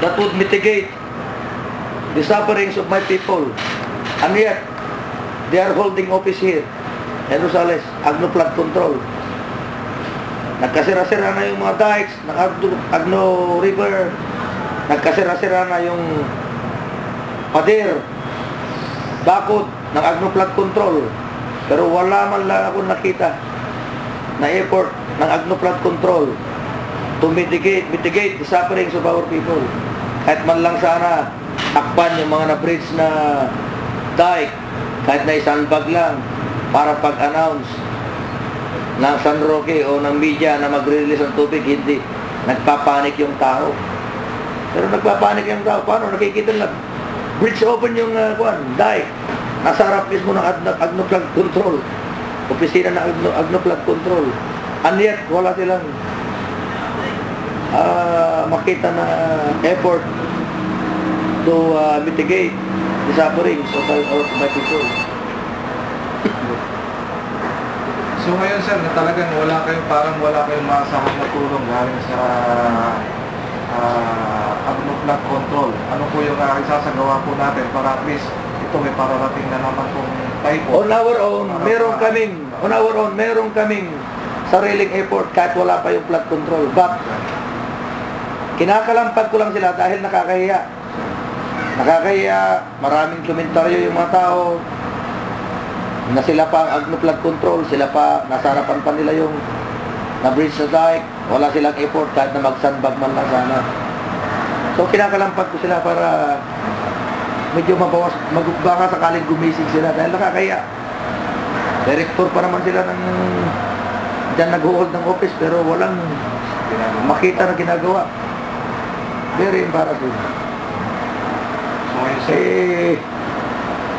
that would mitigate the sufferings of my people. And yet, they are holding office here in Rosales, Agno flood control. Nagkasira-sira na yung mga dikes ng Agno River. Nagkasira-sira na yung pader, bakod ng Agno flood control. Pero wala man lang ako nakita na effort ng Agno flood control to mitigate the sufferings of our people. Kahit man lang sana takpan yung mga na-bridge na dike, kahit na isandbag lang para pag-announce ng San Roque o ng media na magre-release ng tubig, hindi. Nagpapanik yung tao. Pero nagpapanik yung tao. Paano? Nakikita lang. Bridge open yung dike. Nasa harap mismo ng Agno flood control. Opisina ng Agno flood control. And yet, wala silang makita na effort to mitigate the sufferings of my people. So ngayon sir, na talagang wala kayong maasahang na tulong galing sa Agno flood control. Ano po yung isasagawa po natin para at least ito may pararating na naman pong typhoon? On our own, meron kaming sariling effort kahit wala pa yung flood control. But kinakalampag ko lang sila dahil nakakahiya. Maraming komentaryo yung mga tao na sila pa ang Agno flood control, sila pa, nasa harapan pa nila yung na-bridge na dike, wala silang effort kahit na mag-sandbag man lang sana. So kinakalampag ko sila para medyo mabawas, baka sakaling gumising sila dahil nakakahiya. Director pa naman sila ng dyan nag-hold ng office pero walang makita na ginagawa. Very embarrassing.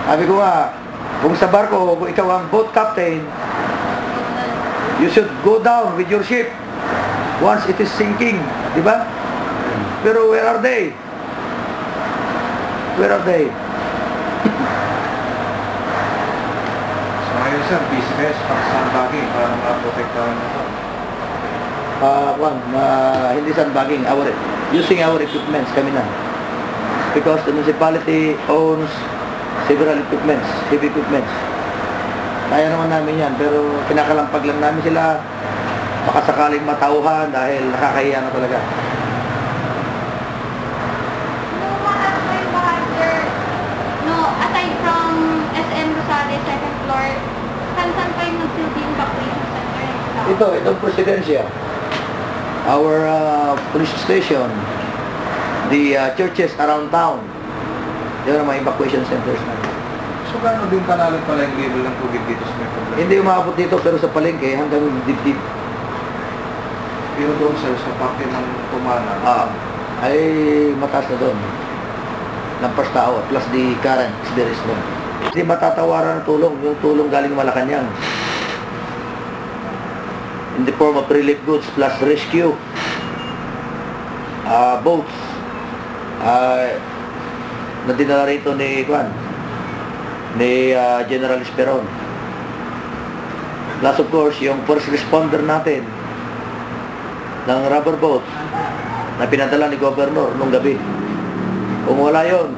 Sabi ko nga, kung sa barko, kung ikaw ang boat captain, you should go down with your ship once it is sinking, di ba? Pero where are they? Where are they? So ngayon sir, busy kayo sa pag-sandbagging para ma-protektahan na ito? Hindi sandbagging, using our equipments kami na. Because the municipality owns several equipments, heavy equipments. Kaya naman namin yan, pero kinakalampag lang namin sila, baka sakaling matauhan dahil nakakahiya na talaga. Aside from SM Rosales, second floor, saan pa yung nagsilbing evacuation center? Itong Presidencia, our police station, the churches around town, yun ang mga evacuation centers na. So gano'n din kalalim pala yung level ng tubig dito sa may problema? Hindi umabot dito pero sa palengke hanggang dip-dip. Pero doon sir, sa parte ng Tumana? Ay mataas na doon. Lampas tao plus the current is very strong. Hindi matatawaran ng tulong, yung tulong galing Malacanang. In the form of relief goods plus rescue boats. Na dinala rito ni General Esperon. Plus of course, yung first responder natin ng rubber boat na pinadala ni Governor nung gabi. Kung wala yun,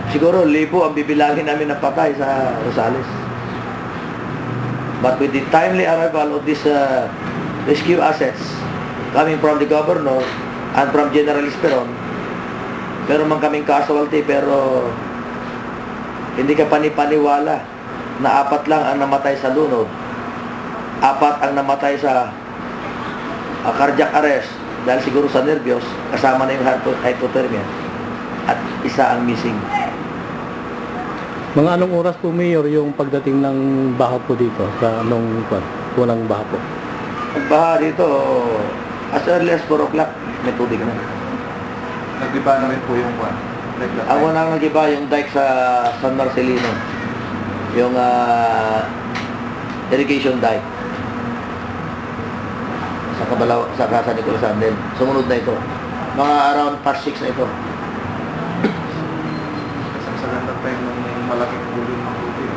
siguro libo ang bibilangin namin na patay sa Rosales. But with the timely arrival of these rescue assets coming from the Governor and from General Esperon, meron man kaming casualty pero hindi ka panipaniwala na 4 lang ang namatay sa lunod, 4 ang namatay sa cardiac arrest dahil siguro sa nervyos, kasama na yung hypothermia, at 1 ang missing. Mga anong oras po, Mayor, yung pagdating ng baha po dito sa unang baha po? Pagbaha dito, as early as 4 o'clock, may tubig na. Nag-iba na rin po yung Ang unang nag-iba yung dike sa San Marcelino, yung irrigation dike sa Kabalaw, sa Casa Nicolas Andel. Sumunod na ito. Mga around past 6 na ito. Sa ganda pa yung malaking volume ng tubig.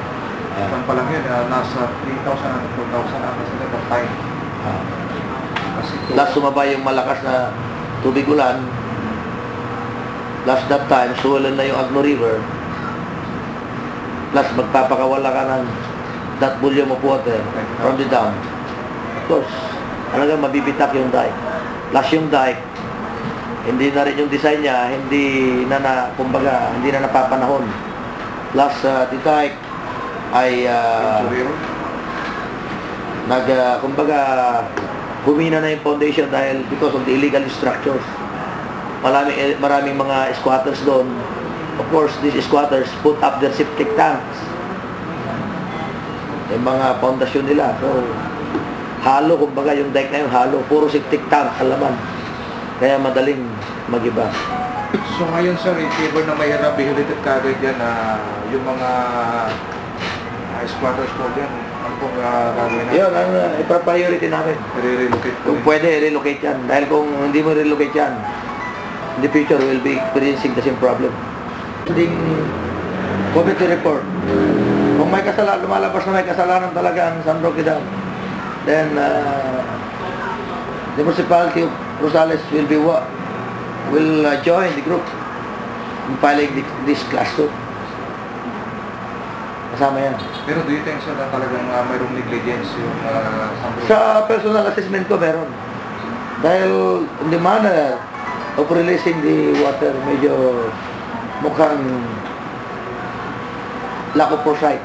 Kung pa lang yun, nasa 3,000 at 4,000 ang kasi per time. Last sumabay yung malakas na tubig ulan, last that time, swollen na yung Agno River, plus magpapakawala ka ng that volume of water from the dam. Of course, talagang mabibitak yung dike. Plus yung dike, hindi na rin yung design niya, hindi na napapanahon. Plus, the dike ay humina na yung foundation dahil because of the illegal structures. Maraming mga squatters doon. Of course, these squatters put up their septic tanks. Yung mga foundation nila. So, halo, kumbaga yung dike na yun, halo. Puro septic tank, alaman. Kaya madaling magiba. So ngayon sir, in favor na may rehabilitate kagad yan na yung mga squatters po dyan, ano pong gagawin natin? Yun, ang ipa-priority namin. I-relocate po Kung pwede, relocate yan. Dahil kung hindi mo relocate yan, in the future, we'll be experiencing the same problem. Ding committee report. Kung may kasalanan, lumalabas na may kasalanan talaga ang San Roque Dam, then the municipality of Rosales will join the group in filing this class 2. Kasama yan. Pero do you think sir na talagang mayroong negligence yung Sa personal assessment ko meron. Dahil in the manner of releasing the water, medyo mukhang lack of foresight.